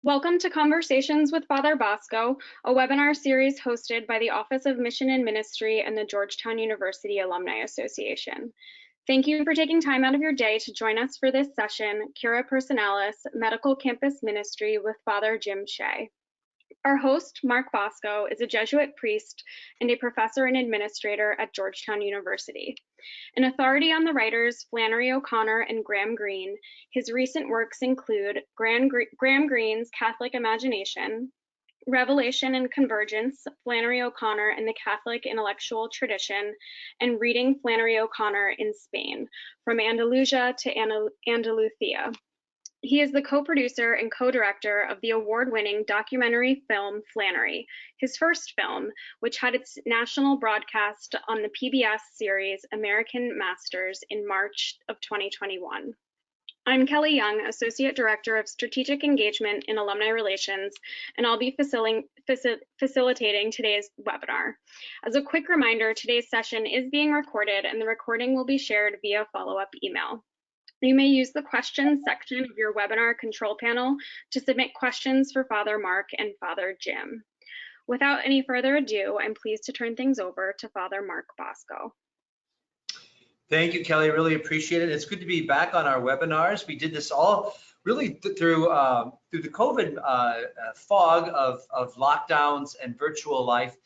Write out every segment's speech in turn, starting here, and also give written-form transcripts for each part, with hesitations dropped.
Welcome to Conversations with Father Bosco, a webinar series hosted by the Office of Mission and Ministry and the Georgetown University Alumni Association. Thank you for taking time out of your day to join us for this session, Cura Personalis, Medical Campus Ministry with Fr Jim Shea. Our host, Mark Bosco, is a Jesuit priest and a professor and administrator at Georgetown University. An authority on the writers Flannery O'Connor and Graham Greene, his recent works include Graham Greene's Catholic Imagination, Revelation and Convergence, Flannery O'Connor and the Catholic Intellectual Tradition, and Reading Flannery O'Connor in Spain, From Andalusia to Andalusia. He is the co-producer and co-director of the award-winning documentary film Flannery, his first film, which had its national broadcast on the PBS series American Masters in March of 2021. I'm Kelly Young, Associate Director of Strategic Engagement in Alumni Relations, and I'll be facilitating today's webinar. As a quick reminder, today's session is being recorded and the recording will be shared via follow-up email. You may use the questions section of your webinar control panel to submit questions for Father Mark and Father Jim. Without any further ado, I'm pleased to turn things over to Father Mark Bosco. Thank you, Kelly. Really appreciate it. It's good to be back on our webinars. We did this all really through the COVID fog of lockdowns and virtual life,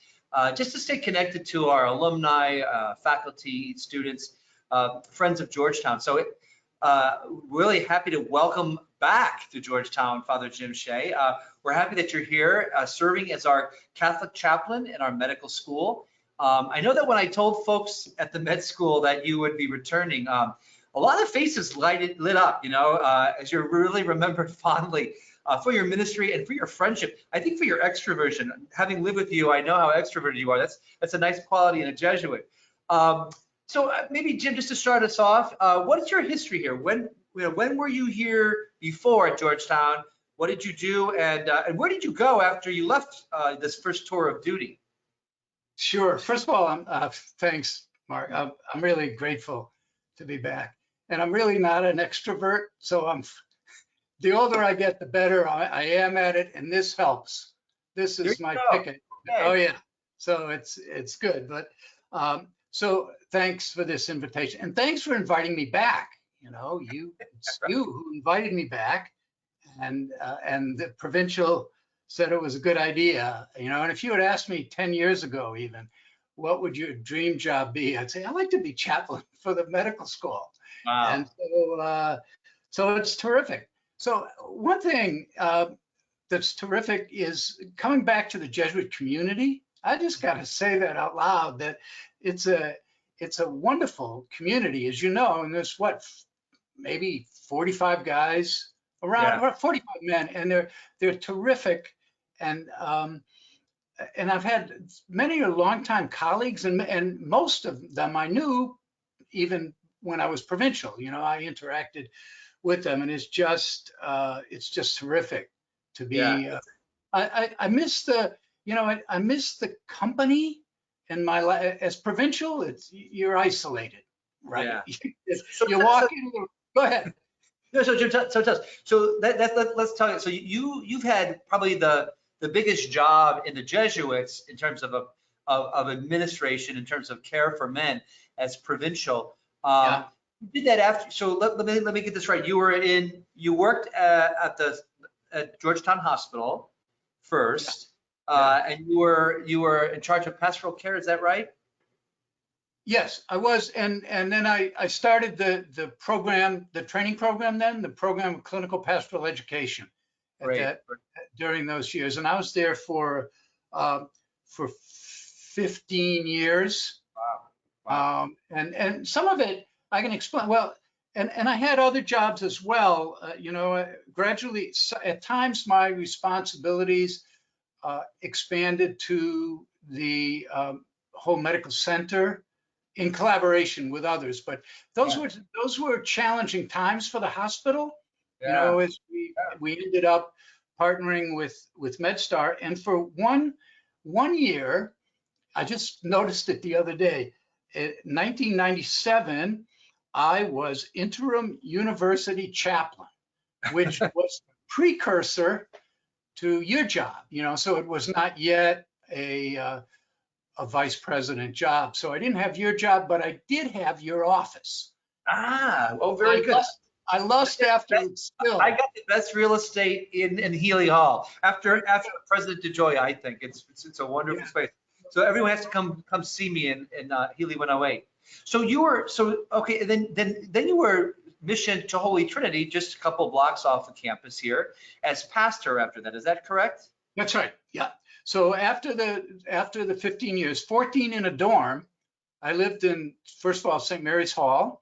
just to stay connected to our alumni, faculty, students, friends of Georgetown. So really happy to welcome back to Georgetown Father Jim Shea. We're happy that you're here serving as our Catholic chaplain in our medical school. I know that when I told folks at the med school that you would be returning, a lot of faces lit up, you know, as you're really remembered fondly for your ministry and for your friendship. I think for your extroversion. Having lived with you, I know how extroverted you are. That's a nice quality in a Jesuit. So maybe Jim, just to start us off, what is your history here? When were you here before at Georgetown? What did you do, and where did you go after you left this first tour of duty? Sure. First of all, thanks, Mark. I'm really grateful to be back, and I'm really not an extrovert. So the older I get, the better I am at it, and this helps. This is my ticket. Okay. Oh yeah. So it's good, but. So thanks for this invitation, and thanks for inviting me back. You know, it's you who invited me back, and the provincial said it was a good idea. You know, and if you had asked me 10 years ago, even, what would your dream job be? I'd say I'd like to be chaplain for the medical school. Wow. And so it's terrific. So one thing that's terrific is coming back to the Jesuit community. I just got to say that out loud, that it's a wonderful community, as you know, and there's maybe 45 guys around, or 45 men, and they're terrific, and I've had many longtime colleagues, and most of them I knew even when I was provincial. You know, I interacted with them, and it's just terrific to be. Yeah. I miss the. You know, I miss the company in my life. As provincial, you're isolated, right? Yeah. You walk in. Go ahead. No, so Jim, so let's talk. So you've had probably the biggest job in the Jesuits in terms of administration, in terms of care for men as provincial. Yeah. You did that after. So let me get this right. You worked at Georgetown Hospital first. Yeah. And you were in charge of pastoral care, is that right? Yes, I was, and then I started the program, the training program, the program of clinical pastoral education during those years, and I was there for 15 years. Wow. And some of it I can explain. Well, and I had other jobs as well. You know, gradually, at times my responsibilities expanded to the whole medical center in collaboration with others, but those were challenging times for the hospital. Yeah. You know, as we ended up partnering with MedStar, and for one year, I just noticed it the other day. In 1997, I was Interim University Chaplain, which was the precursor to your job, you know, so it was not yet a vice president job. So I didn't have your job, but I did have your office. Ah, oh, very good. I lust after it still. I got the best real estate in Healy Hall after President DeJoy. I think it's a wonderful space. So everyone has to come see me in Healy 108. So you were okay. Then you were missioned to Holy Trinity, just a couple blocks off the campus here, as pastor after that. Is that correct? That's right. Yeah. So after the 15 years, 14 in a dorm, I lived in, first of all, St. Mary's Hall,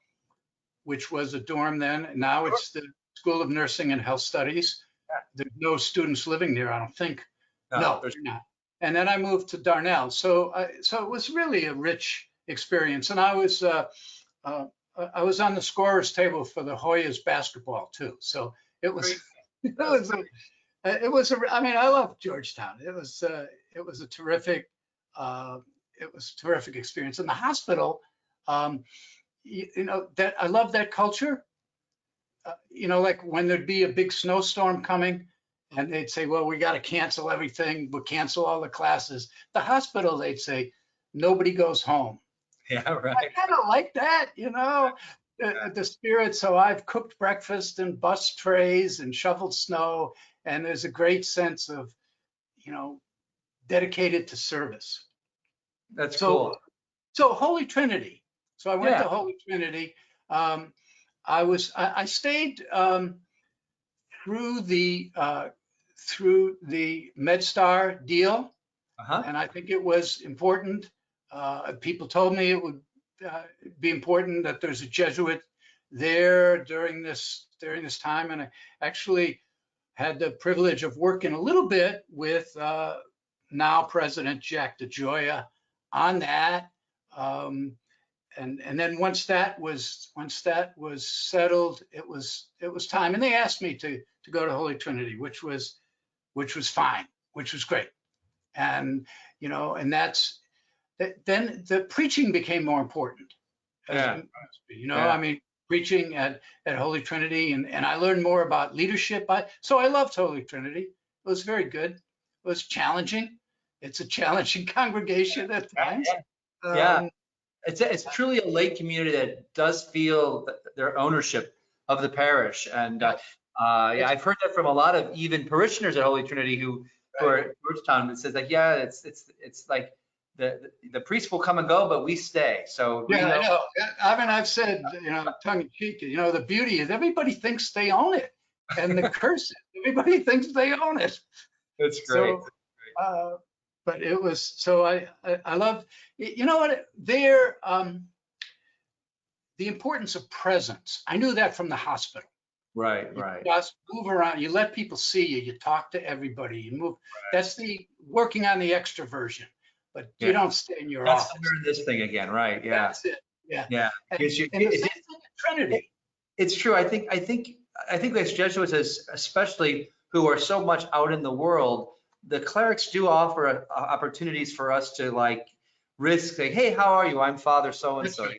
which was a dorm then. And now it's the School of Nursing and Health Studies. There's no students living there, I don't think. No, there's not. And then I moved to Darnell. So it was really a rich experience. And I was on the scorer's table for the Hoyas basketball too. So it was, I mean, I love Georgetown. It was a terrific experience. In the hospital, you know, that I love that culture. You know, like when there'd be a big snowstorm coming and they'd say, well, we got to cancel everything. We'll cancel all the classes. The hospital, they'd say, nobody goes home. Yeah, right. I kind of like that, you know, the spirit. So I've cooked breakfast in bus trays and shoveled snow. And there's a great sense of, you know, dedicated to service. That's cool. So Holy Trinity. So I went to Holy Trinity. I stayed through the MedStar deal, and I think it was important. People told me it would be important that there's a Jesuit there during this time, and I actually had the privilege of working a little bit with now President Jack DeJoy on that. And then once that was settled, it was time. And they asked me to go to Holy Trinity, which was fine, which was great. And you know, and then the preaching became more important. You know, I mean, preaching at Holy Trinity, and I learned more about leadership. So I loved Holy Trinity. It was very good. It was challenging. It's a challenging congregation at times. It's truly a lay community that does feel their ownership of the parish. And I've heard that from a lot of even parishioners at Holy Trinity who are at Georgetown. It says like, it's like the priest will come and go, but we stay. So I know. I mean, I've said, you know, tongue in cheek, you know, the beauty is everybody thinks they own it, and the curse is everybody thinks they own it. That's great. So, but it was, so I love, you know what, there, the importance of presence. I knew that from the hospital. Right. You just move around, you let people see you, you talk to everybody, you move. That's the working on the extroversion, but you don't stay in your office. That's this thing again, right? Yeah. That's it. Yeah. And the same thing at Trinity. It's true. I think as Jesuits, especially who are so much out in the world, the clerics do offer opportunities for us to like risk saying, hey, how are you? I'm Father so-and-so. You know?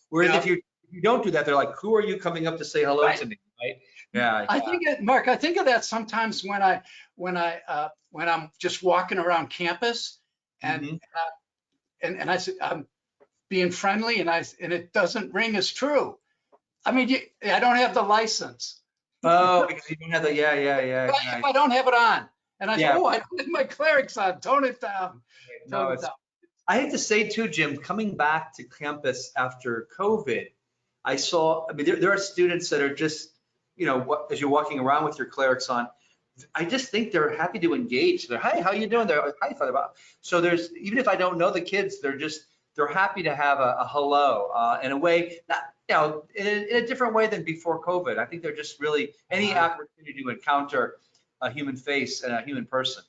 Whereas if you don't do that, they're like, who are you coming up to say hello to me? Right? Yeah. I think Mark, I think of that sometimes when I'm just walking around campus and I say, I'm being friendly and it doesn't ring as true. I mean, I don't have the license. Oh, because you don't have the, If I don't have it on. And I said, oh, I don't have my clerics on, tone it down. I hate to say too, Jim, coming back to campus after COVID, I mean, there are students that are just, you know, as you're walking around with your clerics on, I just think they're happy to engage. They're, hi, how you doing? They're like, hi, Father Bob. So there's, even if I don't know the kids, they're happy to have a hello in a way, not, you know, in a different way than before COVID. I think they're just really any opportunity to encounter a human face and a human person.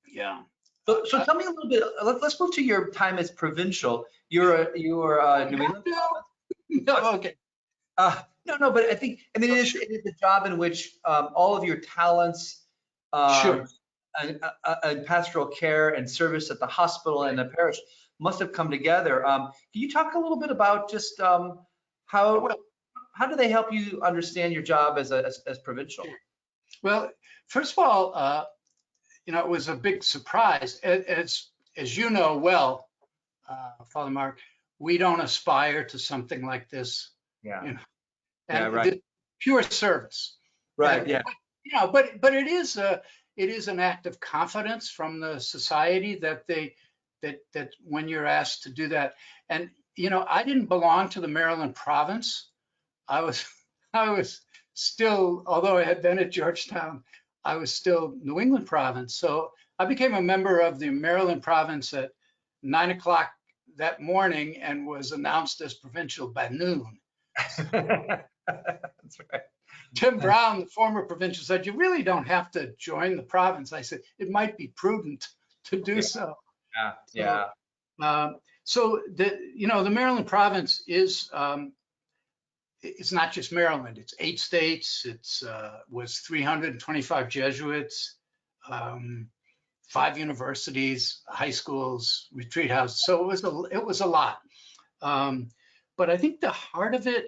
Yeah. So tell me a little bit. Let's move to your time as provincial. You were New England. No, okay. No, but I mean, it is a job in which all of your talents and pastoral care and service at the hospital and the parish must have come together. Can you talk a little bit about just how do they help you understand your job as provincial? Well, first of all, it was a big surprise. As you know well, Father Mark, we don't aspire to something like this. Yeah. You know, Yeah, and right. pure service. Right. Yeah. But it is an act of confidence from the society that when you're asked to do that. And I didn't belong to the Maryland province. I was still, although I had been at Georgetown, I was still New England province. So I became a member of the Maryland province at 9 o'clock that morning and was announced as provincial by noon. That's right. Tim Brown, the former provincial, said, "You really don't have to join the province." I said, "It might be prudent to do so." Yeah. So the Maryland province is, it's not just Maryland. It's 8 states. It's was 325 Jesuits, 5 universities, high schools, retreat houses. So it was a lot. But I think the heart of it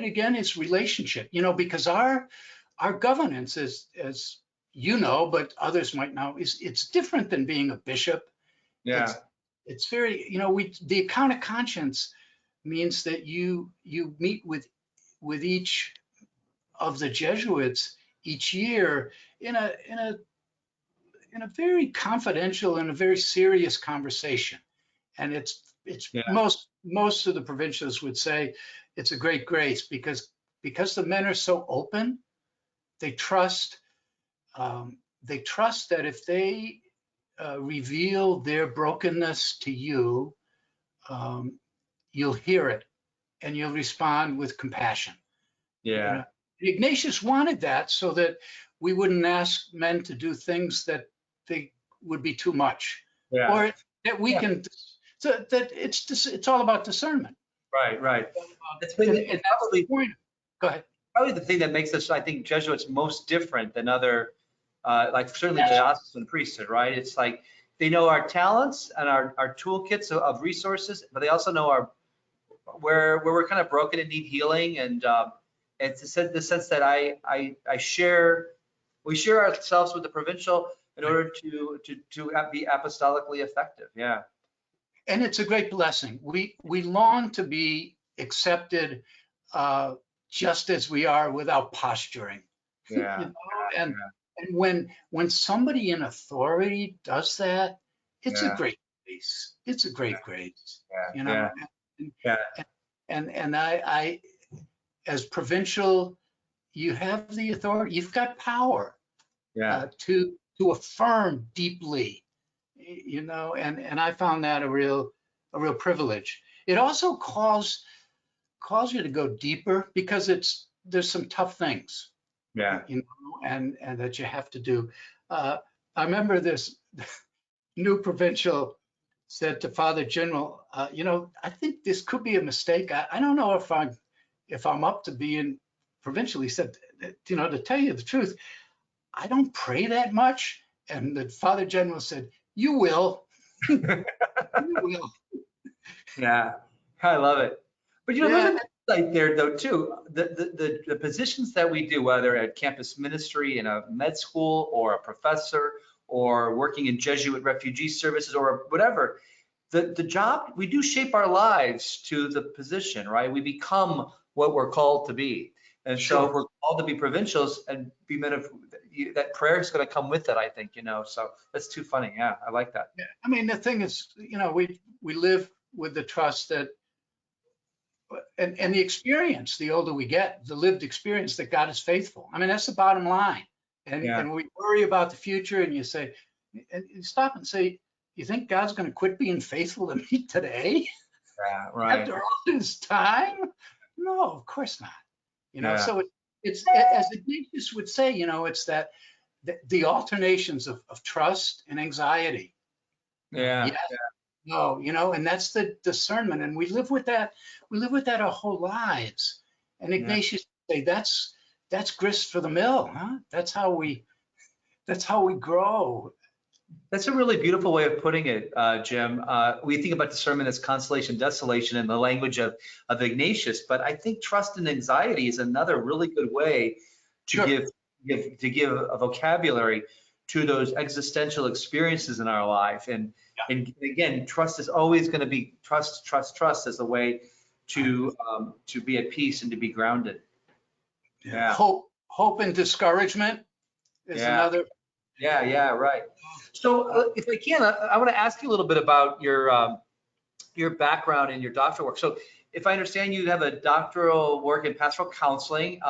again is relationship. Because our governance is, as you know, but others might know, it's different than being a bishop. Yeah. It's very, the account of conscience means that you meet with each of the Jesuits each year in a very confidential and a very serious conversation. And it's most of the provincials would say it's a great grace because the men are so open. They trust that if they reveal their brokenness to you, you'll hear it and you'll respond with compassion. Yeah. Ignatius wanted that so that we wouldn't ask men to do things that they would be too much, or that we can. So that it's all about discernment. Right. That's probably the point. Go ahead. Probably the thing that makes us, I think, Jesuits most different than other, like certainly diocesan priesthood, right? It's like they know our talents and our toolkits of resources, but they also know where we're kind of broken and need healing. And it's the sense that we share ourselves with the provincial in order to be apostolically effective. Yeah. And it's a great blessing. We long to be accepted just as we are without posturing. Yeah. And when somebody in authority does that, it's a great grace. It's a great grace. And I as provincial, you have the authority. You've got power to affirm deeply. And I found that a real privilege. It also calls you to go deeper because there's some tough things, and that you have to do. I remember this new provincial said to Father General, I think this could be a mistake. I don't know if I'm up to being provincial. He said, to tell you the truth, I don't pray that much. And the Father General said, "You will." You will. Yeah, I love it. But there's an insight there though too. The positions that we do, whether at campus ministry in a med school or a professor or working in Jesuit refugee services or whatever, the job, we do shape our lives to the position, right? We become what we're called to be. And so if we're called to be provincials and be men of, that prayer is going to come with it, I think, so that's too funny. Yeah, I like that. Yeah. I mean, the thing is, we live with the trust that, and the experience, the older we get, the lived experience that God is faithful. I mean, that's the bottom line. And we worry about the future and you say, and you stop and say, you think God's going to quit being faithful to me today? Yeah, right. After all this time? No, of course not. So it's, as Ignatius would say, it's that the alternations of trust and anxiety. Yeah. No, and that's the discernment. And we live with that. We live with that our whole lives. And Ignatius would say that's grist for the mill, huh? That's how we grow. That's a really beautiful way of putting it, Jim. We think about discernment as consolation, desolation in the language of Ignatius, but I think trust and anxiety is another really good way to Sure. give a vocabulary to those existential experiences in our life. And again, trust is always going to be trust as a way to be at peace and to be grounded. Yeah. Hope and discouragement is another. Yeah, right. So if I can, I want to ask you a little bit about your background and your doctoral work. So if I understand, you have a doctoral work in pastoral counseling,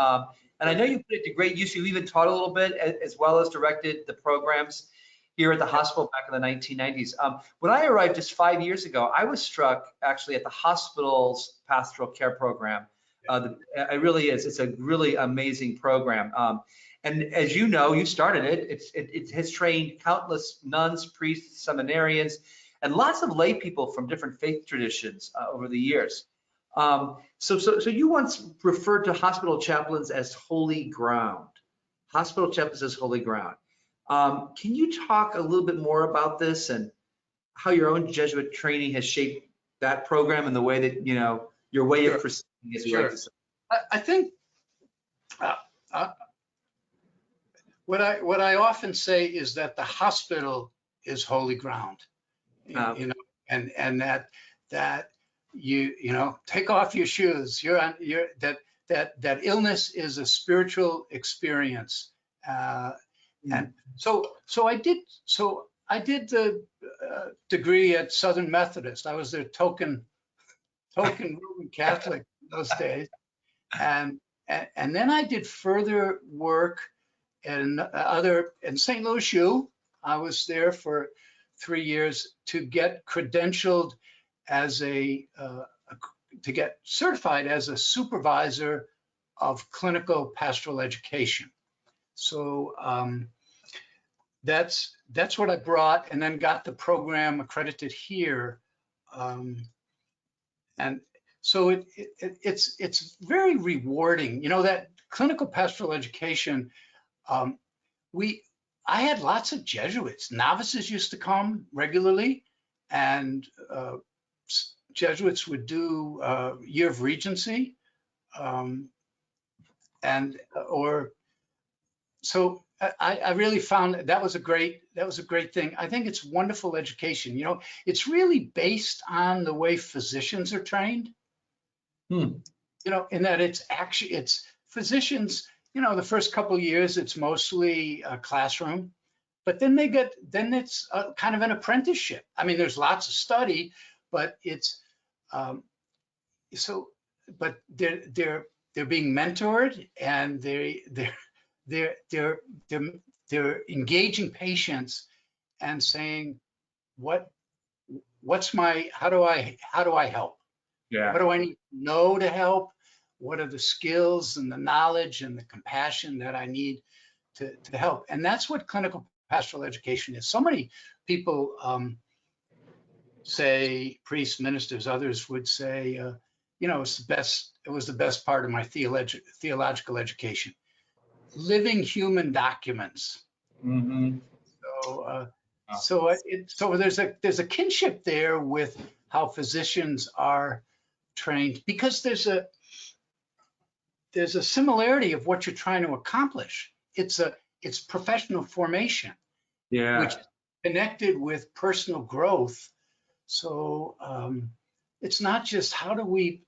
and I know you put it to great use. You even taught a little bit, as well as directed the programs here at the hospital back in the 1990s. When I arrived just 5 years ago, I was struck actually at the hospital's pastoral care program. It really is. It's a really amazing program. And as you know, you started it. It has trained countless nuns, priests, seminarians, and lots of lay people from different faith traditions over the years. So you once referred to hospital chaplains as holy ground. Hospital chaplains as holy ground. Can you talk a little bit more about this and how your own Jesuit training has shaped that program and the way that, your way of proceeding, as you like to say? I think what I often say is that the hospital is holy ground, and that you take off your shoes. That illness is a spiritual experience, and so I did the degree at Southern Methodist. I was their token Roman Catholic in those days, and then I did further work in St. Louis U. I was there for 3 years to get credentialed as to get certified as a supervisor of clinical pastoral education. So that's what I brought, and then got the program accredited here. And so it's very rewarding, that clinical pastoral education. I had lots of Jesuits. Novices used to come regularly, and Jesuits would do year of regency, so I really found that was a great thing. I think it's wonderful education. It's really based on the way physicians are trained. In that it's physicians. The first couple of years, it's mostly a classroom, but then it's kind of an apprenticeship. I mean, there's lots of study, but it's but they're being mentored, and they're engaging patients and saying, how do I help? Yeah. What do I need to know to help? What are the skills and the knowledge and the compassion that I need to help? And that's what clinical pastoral education is. So many people say, priests, ministers, others would say, it was the best part of my theological education. Living human documents. Mm-hmm. So there's a kinship there with how physicians are trained, because there's a similarity of what you're trying to accomplish. It's professional formation, which is connected with personal growth. So it's not just how do we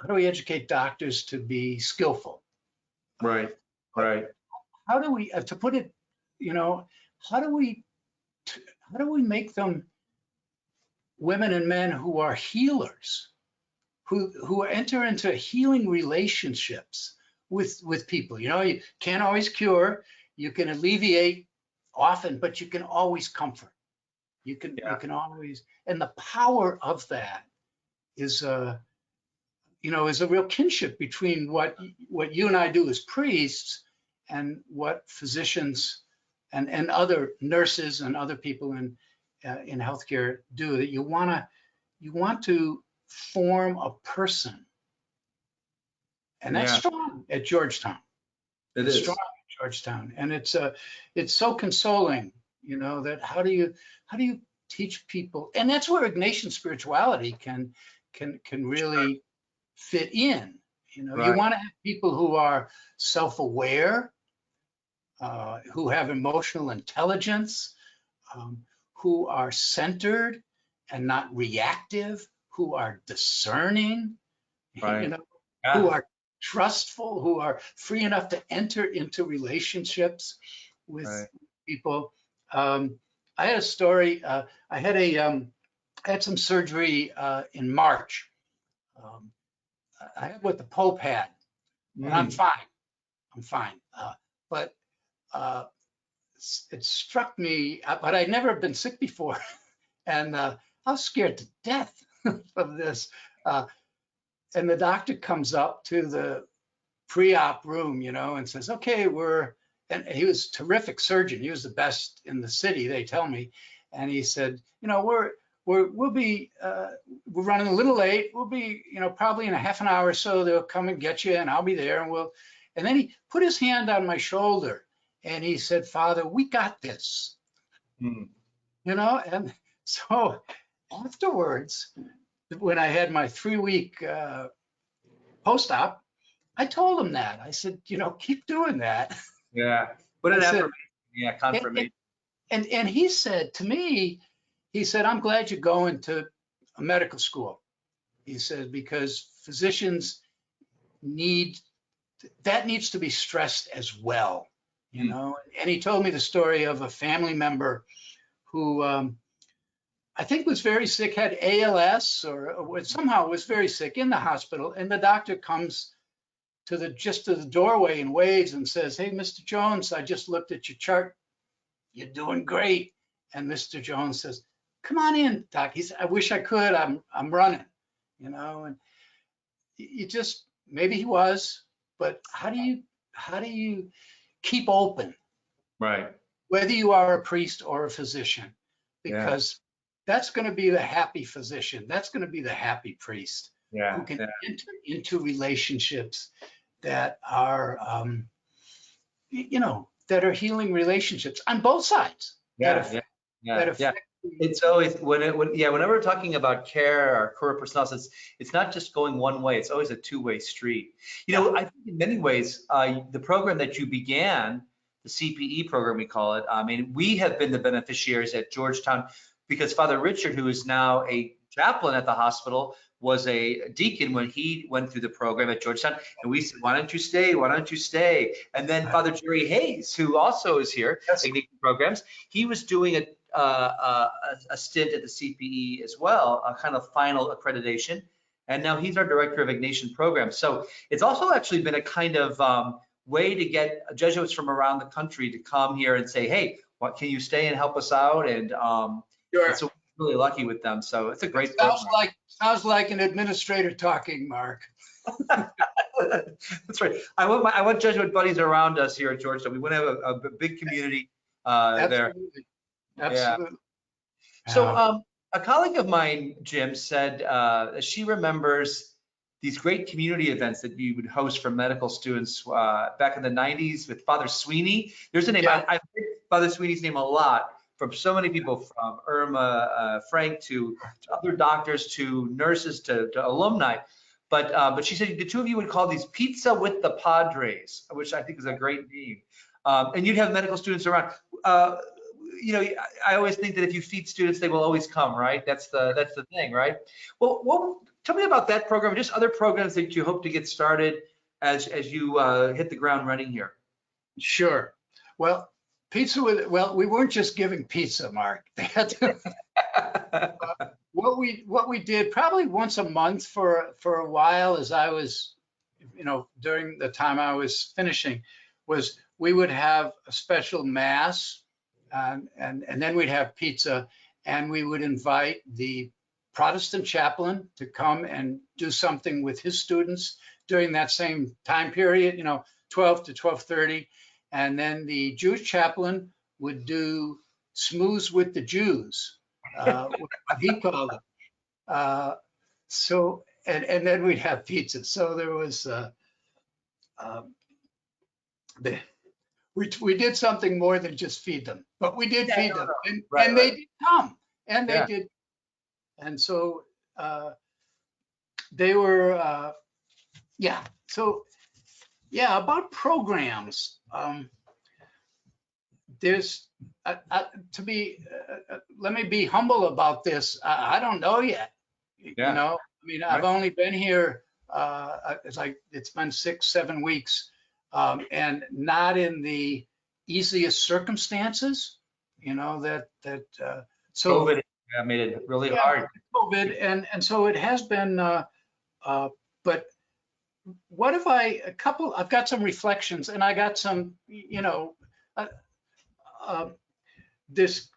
educate doctors to be skillful, right. How do we to put it, how do we make them women and men who are healers, who enter into healing relationships with people? You can't always cure, you can alleviate often, but you can always comfort. You can always, and the power of that is a real kinship between what you and I do as priests and what physicians and other nurses and other people in healthcare do. That you want to form a person, and that's strong at Georgetown. It's strong at Georgetown, and it's so consoling, that how do you teach people, and that's where Ignatian spirituality can really fit in. You know, you Right. want to have people who are self-aware, who have emotional intelligence, who are centered and not reactive, who are discerning, you Right. know, who Yeah. are trustful, who are free enough to enter into relationships with Right. people. I had a story. I had some surgery in March. Um, I had what the Pope had, and I'm Mm. fine. I'm fine. But it struck me, but I'd never been sick before, and I was scared to death of this. And the doctor comes up to the pre-op room, you know, and says, "Okay, and he was a terrific surgeon. He was the best in the city, they tell me. And he said, you know, we'll be we're running a little late. We'll be, you know, probably in a half an hour or so. They'll come and get you, and I'll be there, and we'll." And then he put his hand on my shoulder, and he said, "Father, we got this," Mm. you know. And so afterwards, when I had my 3-week post-op, I told him that. I said, you know, keep doing that. Yeah. What an I said, affirmation. Yeah. and, Confirmation. and he said to me, he said, "I'm glad you're going to a medical school." He said, because physicians need, that needs to be stressed as well, you Mm. know. And he told me the story of a family member who I think was very sick, had ALS or somehow was very sick in the hospital. And the doctor comes to the doorway and waves and says, "Hey, Mr. Jones, I just looked at your chart. You're doing great." And Mr. Jones says, "Come on in, Doc." He said, "I wish I could. I'm running," you know. And you just, maybe he was, but how do you keep open, Right. whether you are a priest or a physician? Yeah. Because that's going to be the happy physician. That's going to be the happy priest who Yeah. can Yeah. enter into relationships that are, you know, that are healing relationships on both sides. That Yeah. affect, Yeah. that Yeah. Yeah. affect. It's always whenever we're talking about care or Cura Personalis, it's not just going one way. It's always a two-way street. You know, I think in many ways, the program that you began, the CPE program we call it, I mean, we have been the beneficiaries at Georgetown because Father Richard, who is now a chaplain at the hospital, was a deacon when he went through the program at Georgetown, and we said, "Why don't you stay? Why don't you stay?" And then Father Jerry Hayes, who also is here, Yes. Ignition Programs, he was doing a stint at the CPE as well, a kind of final accreditation, and now he's our director of Ignatian programs. So it's also actually been a kind of way to get Jesuits from around the country to come here and say, "Hey, what can you stay and help us out?" And Sure. so we're really lucky with them. So it's a great program. Sounds like an administrator talking, Mark. That's right. I want Jesuit buddies around us here at Georgetown. We want to have a big community there. Absolutely. Yeah. Absolutely. So a colleague of mine, Jim, said she remembers these great community events that you would host for medical students back in the 90s with Father Sweeney. There's a name, Yeah. I've heard Father Sweeney's name a lot from so many people, from Irma Frank to other doctors to nurses to alumni. But she said the two of you would call these Pizza with the Padres, which I think is a great name. And you'd have medical students around. You know, I always think that if you feed students, they will always come, right? That's the thing, right? Well, tell me about that program, just other programs that you hope to get started as you hit the ground running here. Sure. Well, we weren't just giving pizza, Mark. They had to, what we did probably once a month for a while, as I was, you know, during the time I was finishing, was we would have a special mass, and then we'd have pizza, and we would invite the Protestant chaplain to come and do something with his students during that same time period, you know, 12 to 12:30. And then the Jewish chaplain would do Smooths with the Jews, what he called it. So, and then we'd have pizza. So there was, we did something more than just feed them, but we did feed them, and they did come, and they did. And so they were, So yeah, about programs. There's let me be humble about this. I don't know yet. Yeah. You know, I mean, I've only been here. It's been 6-7 weeks, and not in the easiest circumstances. You know so COVID made it really hard. COVID, and so it has been. But what if I've got some reflections, and I got some, there's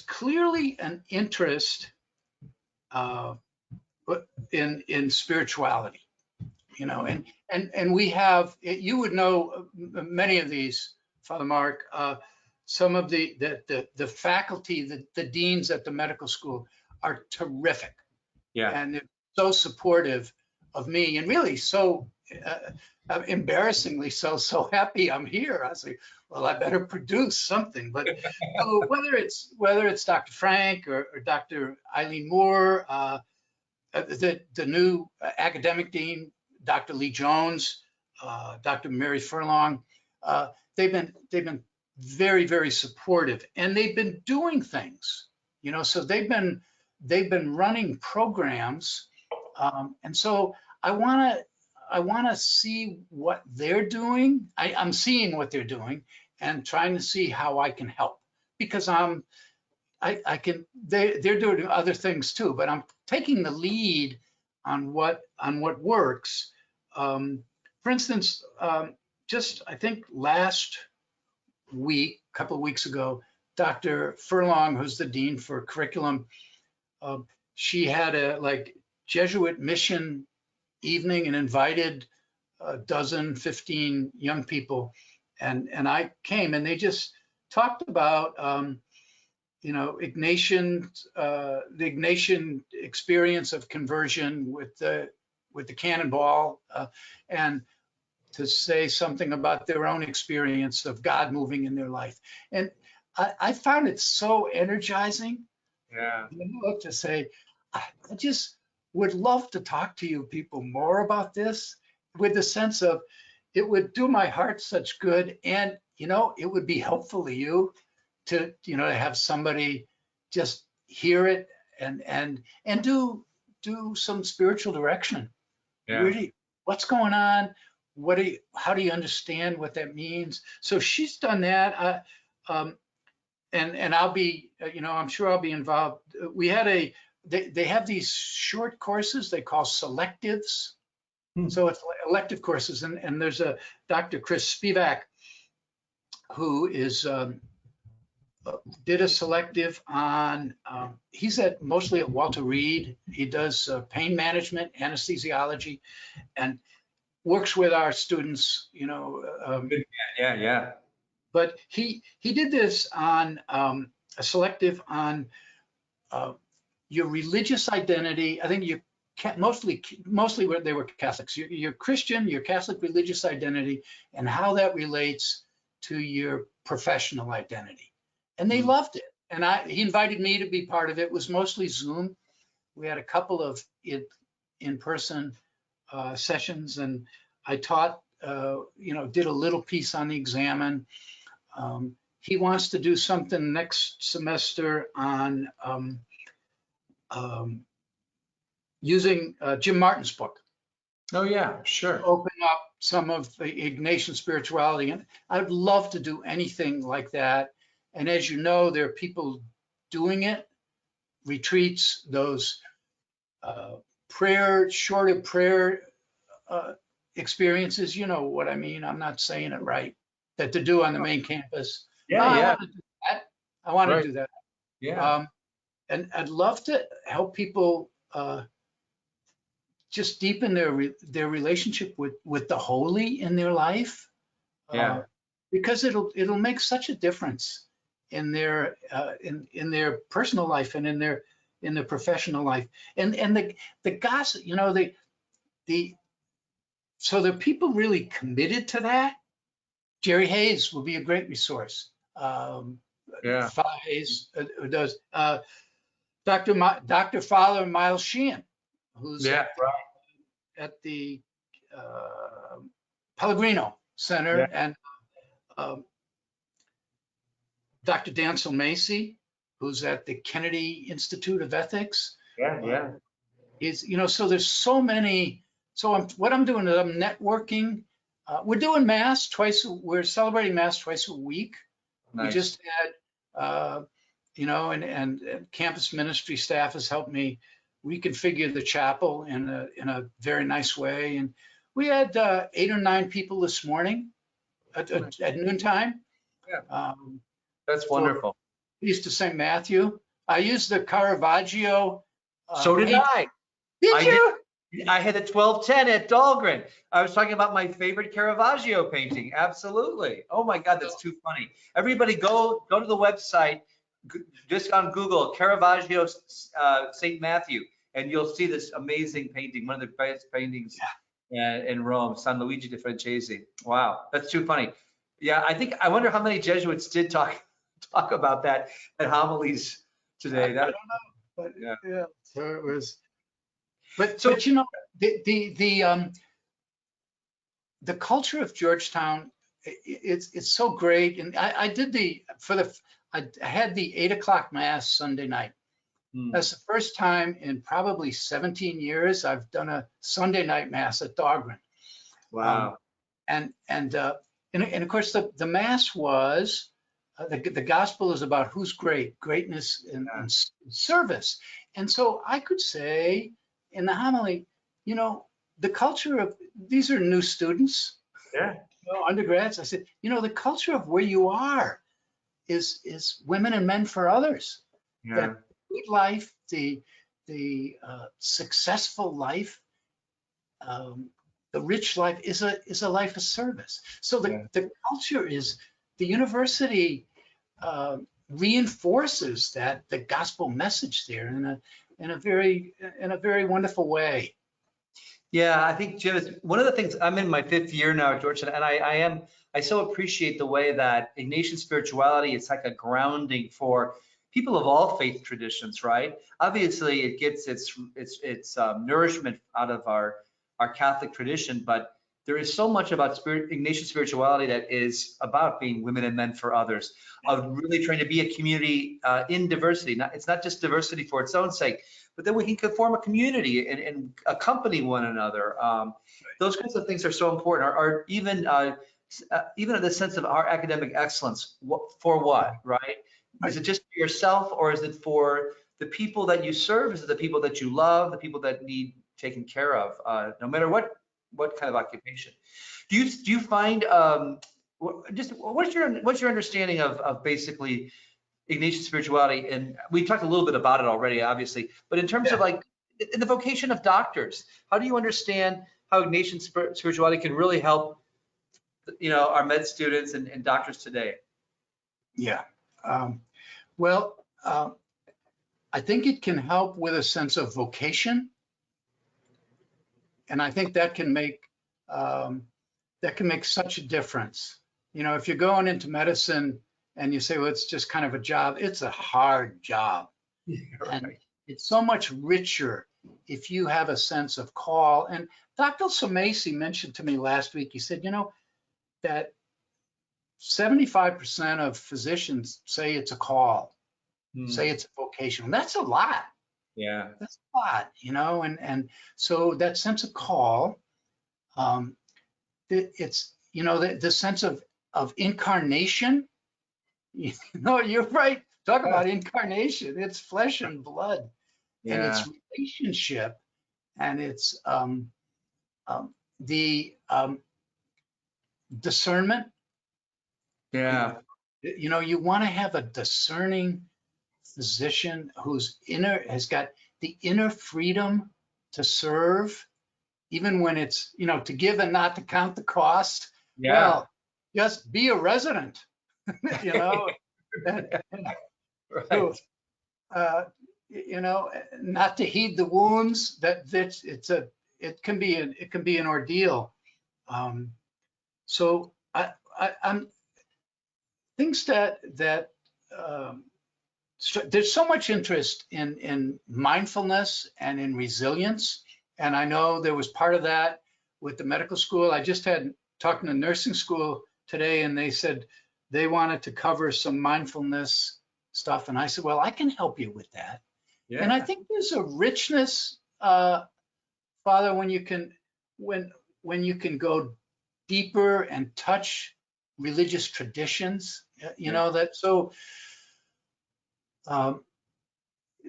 clearly an interest in spirituality, and we have, you would know many of these, Father Mark, some of the faculty, the deans at the medical school are terrific. Yeah. And they're so supportive of me, and really so embarrassingly so happy I'm here. I say, well, I better produce something. But whether it's Dr. Frank or Dr. Eileen Moore, the new academic dean, Dr. Lee Jones, Dr. Mary Furlong, they've been very, very supportive, and they've been doing things, so they've been running programs, and so I want to see what they're doing. I'm seeing what they're doing and trying to see how I can help, because they're doing other things too, but I'm taking the lead on what works. For instance, just I think last week, a couple of weeks ago, Dr. Furlong, who's the dean for curriculum, she had a Jesuit mission evening and invited 15 young people, and I came, and they just talked about Ignatian, the Ignatian experience of conversion with the cannonball, and to say something about their own experience of God moving in their life. And I found it so energizing. Yeah. To say, I just would love to talk to you people more about this, with the sense of it would do my heart such good, and it would be helpful to you to have somebody just hear it and do some spiritual direction. Yeah. Really, what's going on? How do you understand what that means? So she's done that. And I'll be, I'm sure I'll be involved. We had they have these short courses they call selectives. So it's elective courses, and there's a Dr. Chris Spivak who did a selective on, he's mostly at Walter Reed. He does pain management, anesthesiology, and works with our students, Yeah. But he did this on a selective on your religious identity. I think you mostly where they were Catholics. Your Christian, your Catholic religious identity, and how that relates to your professional identity. And they loved it. And he invited me to be part of it. It was mostly Zoom. We had a couple of in-person sessions, and I taught, did a little piece on the examen. He wants to do something next semester on using Jim Martin's book. Oh yeah, sure. Open up some of the Ignatian spirituality, and I'd love to do anything like that. And as you know, there are people doing it, retreats, those shorter prayer experiences. You know what I mean? I'm not saying it right. That to do on the main campus. Yeah, I want to do that. Yeah. And I'd love to help people just deepen their relationship with the holy in their life. Yeah. Because it'll make such a difference in their personal life and in their professional life. And the gospel, so the people really committed to that. Jerry Hayes will be a great resource. Yeah. Father Hayes does. Dr. Father Miles Sheehan, who's at the Pellegrino Center, Yeah. and Dr. Dancel Macy, who's at the Kennedy Institute of Ethics. Yeah. Is, so there's so many. So what I'm doing is I'm networking. We're doing Mass twice. We're celebrating Mass twice a week. Nice. We just had, and campus ministry staff has helped me reconfigure the chapel in a very nice way. And we had 8 or 9 people this morning at noontime. Yeah. That's wonderful. Feast of St. Matthew. I used the Caravaggio. So did I. Did you? I had a 1210 at Dahlgren. I was talking about my favorite Caravaggio painting. Absolutely. Oh my God, that's too funny. Everybody go to the website, just on Google, Caravaggio St. Matthew, and you'll see this amazing painting, one of the best paintings in Rome, San Luigi de Francesi. Wow, that's too funny. Yeah, I wonder how many Jesuits did talk about that at homilies today. I don't know, but yeah. So it was. But the culture of Georgetown, it's so great. And I had the 8 o'clock Mass Sunday night. That's the first time in probably 17 years I've done a Sunday night Mass at Dahlgren. Wow. And of course the Mass was the gospel is about who's greatness and service. And so I could say in the homily, the culture of, these are new students, undergrads. I said, the culture of where you are is women and men for others. Yeah. That good life, the successful life, the rich life is a life of service. So the culture is, the university reinforces the gospel message there in a very wonderful way. Yeah, I think, Jim, it's one of the things. I'm in my 5th year now at Georgetown, and I so appreciate the way that Ignatian spirituality is like a grounding for people of all faith traditions, right? Obviously, it gets its nourishment out of our Catholic tradition, but there is so much about Ignatian spirituality that is about being women and men for others, of really trying to be a community in diversity. It's not just diversity for its own sake, but then we can form a community and accompany one another. Those kinds of things are so important. Or even in the sense of our academic excellence, for what, right? Is it just for yourself, or is it for the people that you serve? Is it the people that you love, the people that need taken care of, no matter what kind of occupation? Do you find what's your understanding of basically Ignatian spirituality? And we talked a little bit about it already, obviously, but in terms of like in the vocation of doctors, how do you understand how Ignatian spirituality can really help our med students and doctors today? Yeah. I think it can help with a sense of vocation, and I think that can make such a difference. If you're going into medicine and you say, well, it's just kind of a job, it's a hard job. Right. And it's so much richer if you have a sense of call. And Dr. Somasi mentioned to me last week, he said, that 75% of physicians say it's a call, say it's a vocation. That's a lot. Yeah. That's a lot, and so that sense of call, it's, the sense of incarnation, you're right. Talk about incarnation. It's flesh and blood, and it's relationship, and it's the discernment. Yeah. You want to have a discerning physician who's has got the inner freedom to serve, even when it's, to give and not to count the cost. Yeah. Well, just be a resident, Right. not to heed the wounds. It can be an ordeal. So I'm things that there's so much interest in mindfulness and in resilience, and I know there was part of that with the medical school. I just had talking to nursing school today, and they said they wanted to cover some mindfulness stuff. And I said, well, I can help you with that. Yeah. And I think there's a richness, Father, when you can go deeper and touch religious traditions, you know, that so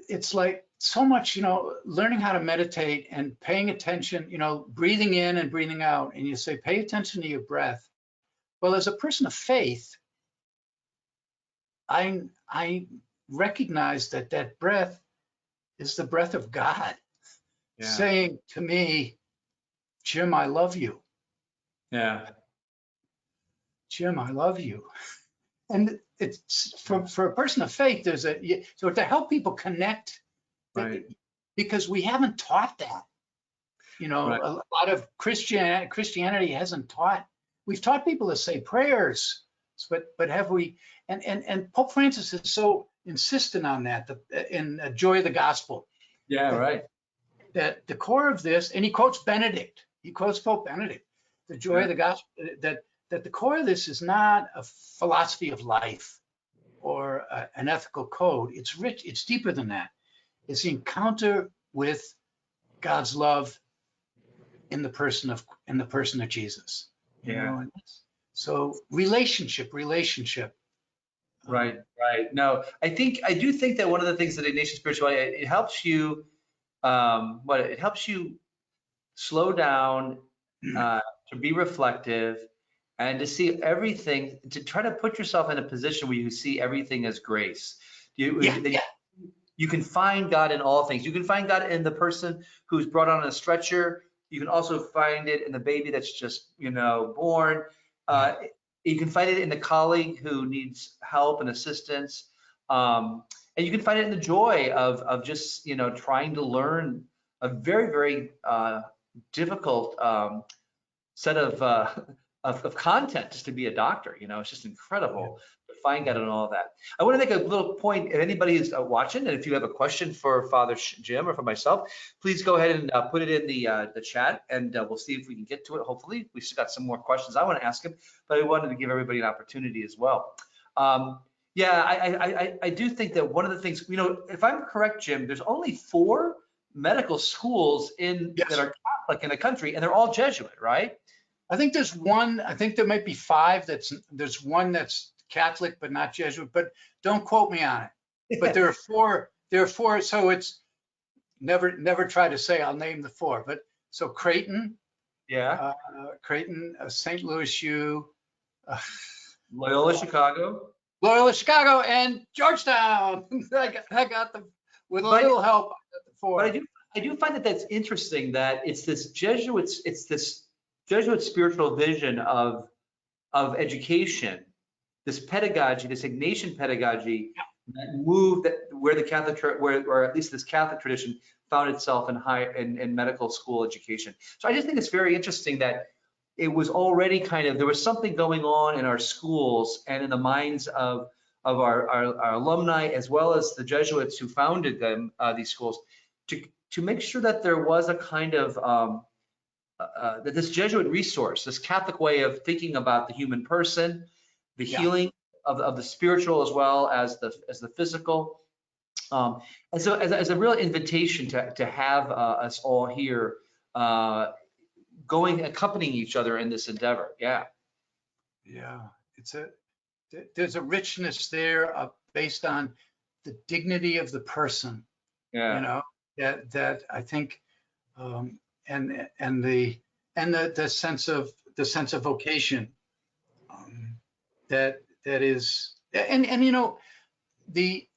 it's like so much, you know, learning how to meditate and paying attention, you know, breathing in and breathing out. And you say, pay attention to your breath. Well, as a person of faith, I recognize that that breath is the breath of God saying to me, Jim, I love you. Yeah. Jim, I love you. And it's for a person of faith, so to help people connect, Right. because we haven't taught that. You know, Right. a lot of Christianity hasn't taught. We've taught people to say prayers, but have we? And Pope Francis is so insistent on that in Joy of the Gospel. Yeah, right. That the core of this, and he quotes Benedict. He quotes Pope Benedict. The Joy of the Gospel. That the core of this is not a philosophy of life or an ethical code. It's rich. It's deeper than that. It's the encounter with God's love in the person of Jesus. You know? And so relationship. Right. No, I do think that one of the things that Ignatian spirituality, it helps you, it helps you slow down, to be reflective, and to see everything, to try to put yourself in a position where you see everything as grace. You can find God in all things. You can find God in the person who's brought on a stretcher. You can also find it in the baby that's just, you know, born. You can find it in the colleague who needs help and assistance. And you can find it in the joy of just, you know, trying to learn a very, very difficult set of content just to be a doctor. You know, it's just incredible to find God and all of that. I want to make a little point. If anybody is watching, and if you have a question for Father Jim or for myself, please go ahead and put it in the chat, and we'll see if we can get to it. Hopefully, we've got some more questions I want to ask him, but I wanted to give everybody an opportunity as well. I do think that one of the things, you know, if I'm correct, Jim, there's only 4 medical schools that are Catholic in the country, and they're all Jesuit, right? I think there's one. I think there might be 5. There's one that's Catholic but not Jesuit. But don't quote me on it. But there are 4. There are 4. So it's never try to say I'll name the 4. But so Creighton, Creighton, St. Louis U, Loyola Chicago, and Georgetown. I got them with a little help. I got the 4. But I do find that that's interesting that it's this Jesuit spiritual vision of education, this pedagogy, this Ignatian pedagogy that moved where the Catholic Church, or at least this Catholic tradition found itself in medical school education. So I just think it's very interesting that it was already there was something going on in our schools and in the minds of our alumni, as well as the Jesuits who founded them, these schools, to make sure that there was a kind of that this Jesuit resource, this Catholic way of thinking about the human person, the healing of the spiritual as well as the physical, and so as a real invitation to have us all here accompanying each other in this endeavor. There's a richness there based on the dignity of the person. You know, that I think, and the sense of vocation, that is, and you know, the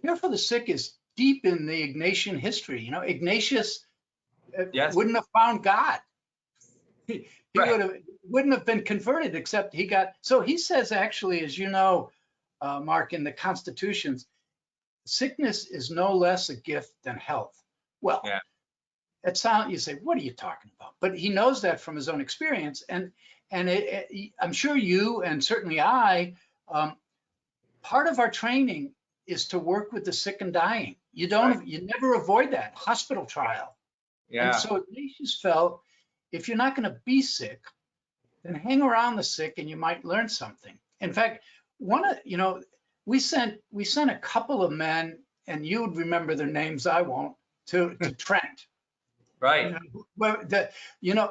care for the sick is deep in the Ignatian history. You know, Ignatius wouldn't have found God. He wouldn't have been converted, except he got. So he says, actually, as you know, Mark, in the Constitutions, sickness is no less a gift than health. Well, you say, what are you talking about? But he knows that from his own experience, and I'm sure you, and certainly I, part of our training is to work with the sick and dying. You never avoid that hospital trial. And so Ignatius felt if you're not going to be sick, then hang around the sick and you might learn something. In fact, we sent a couple of men, and you would remember their names, I won't, to Trent. Right.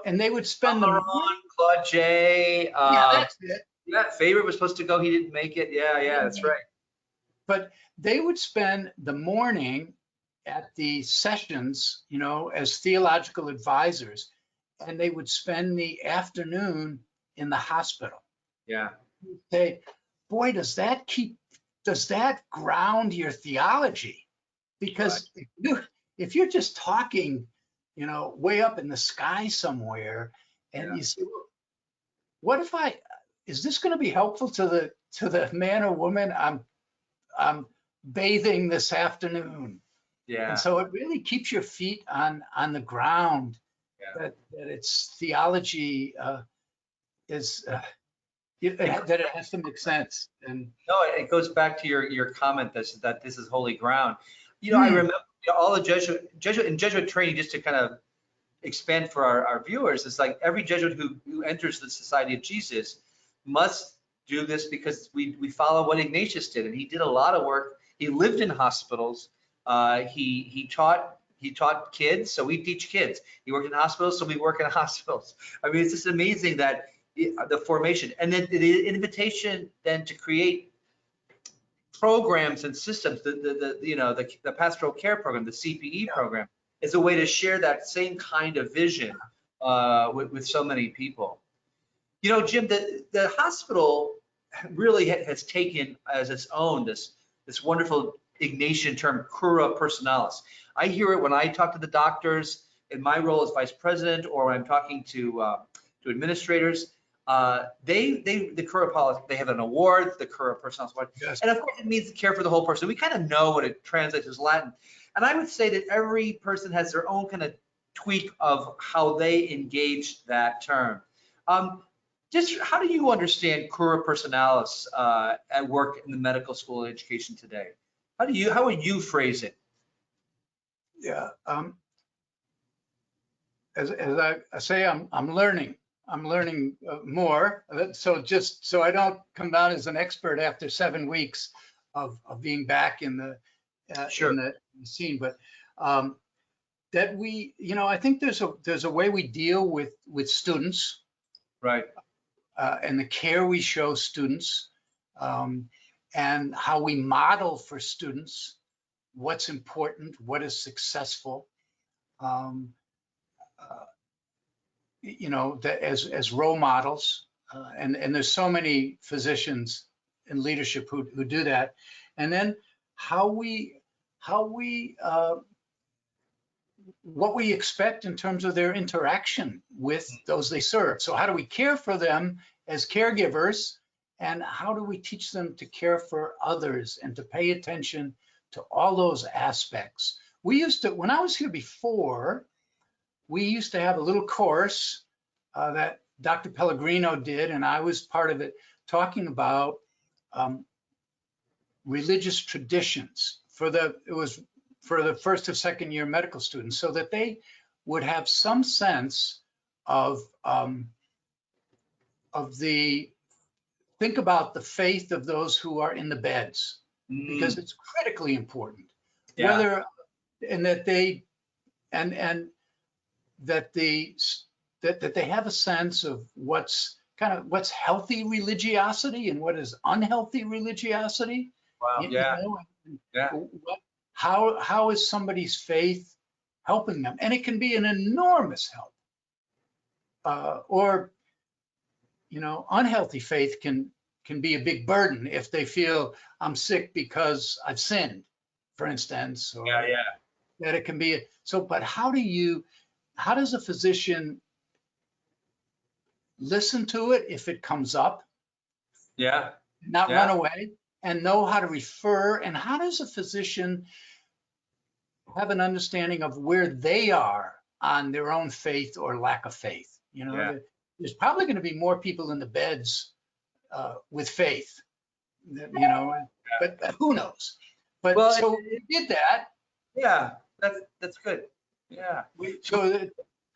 And they would spend the morning. Claude J. That's it. Yeah, Favorite was supposed to go. He didn't make it. Yeah, that's right. But they would spend the morning at the sessions, as theological advisors, and they would spend the afternoon in the hospital. Yeah. Say, boy, does that ground your theology? Because if you're just talking, way up in the sky somewhere, and you say, well, what if is this going to be helpful to the man or woman I'm bathing this afternoon? Yeah. And so it really keeps your feet on the ground. That its theology is that it has to make sense. And no, it goes back to your comment that this is holy ground. I remember all the Jesuit training, just to kind of expand for our viewers, is like every Jesuit who enters the Society of Jesus must do this, because we follow what Ignatius did, and he did a lot of work. He lived in hospitals. He taught kids, so we teach kids. He worked in hospitals, so we work in hospitals. I mean, it's just amazing that the formation, and then the invitation then to create programs and systems. The pastoral care program, the CPE program, is a way to share that same kind of vision with so many people. Jim, the hospital really has taken as its own this wonderful Ignatian term, Cura Personalis. I hear it when I talk to the doctors in my role as vice president, or when I'm talking to administrators. The Cura policy, they have an award, the Cura Personalis award. Yes. And of course it means care for the whole person. We kind of know what it translates as Latin. And I would say that every person has their own kind of tweak of how they engage that term. Just how do you understand Cura Personalis at work in the medical school of education today? How would you phrase it? Yeah, as I say, I'm learning more. So just so I don't come down as an expert after 7 weeks of being back in the scene, but that I think there's a way we deal with students, right, and the care we show students, and how we model for students what's important, what is successful. That as role models, and there's so many physicians in leadership who do that, and then what we expect in terms of their interaction with those they serve. So how do we care for them as caregivers, and how do we teach them to care for others and to pay attention to all those aspects? We used to, when I was here before, we used to have a little course that Dr. Pellegrino did, and I was part of it, talking about religious traditions for the first or second year medical students, so that they would have some sense of think about the faith of those who are in the beds, because it's critically important. Yeah. That they have a sense of what's healthy religiosity and what is unhealthy religiosity. Wow. How is somebody's faith helping them? And it can be an enormous help. Or unhealthy faith can be a big burden if they feel I'm sick because I've sinned, for instance. Or that it can be but how does a physician listen to it if it comes up? Not run away, and know how to refer. And how does a physician have an understanding of where they are on their own faith or lack of faith? There's probably going to be more people in the beds with faith, but who knows? But so we did that. Yeah, that's good. Yeah.